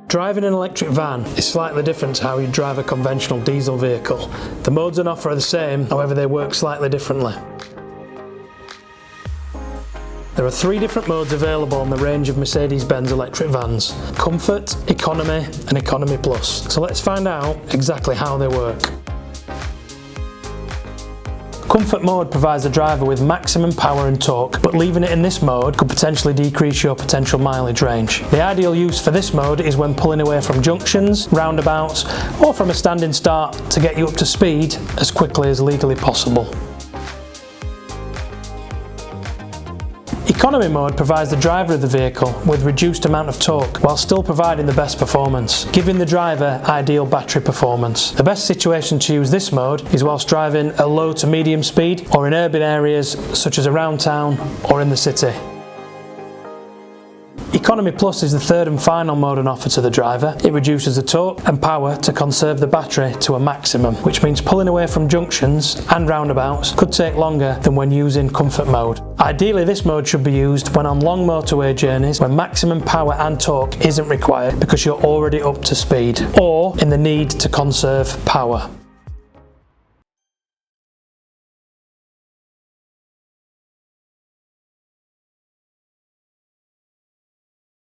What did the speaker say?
Driving an electric van is slightly different to how you drive a conventional diesel vehicle. The modes on offer are the same, however they work slightly differently. There are 3 different modes available on the range of Mercedes-Benz electric vans: Comfort, Economy and Economy Plus. So let's find out exactly how they work. Comfort mode provides the driver with maximum power and torque, but leaving it in this mode could potentially decrease your potential mileage range. The ideal use for this mode is when pulling away from junctions, roundabouts, or from a standing start to get you up to speed as quickly as legally possible. Economy mode provides the driver of the vehicle with reduced amount of torque while still providing the best performance, giving the driver ideal battery performance. The best situation to use this mode is whilst driving at low to medium speed or in urban areas such as around town or in the city. Economy Plus is the 3rd and final mode on offer to the driver. It reduces the torque and power to conserve the battery to a maximum, which means pulling away from junctions and roundabouts could take longer than when using Comfort mode. Ideally, this mode should be used when on long motorway journeys when maximum power and torque isn't required because you're already up to speed, or in the need to conserve power.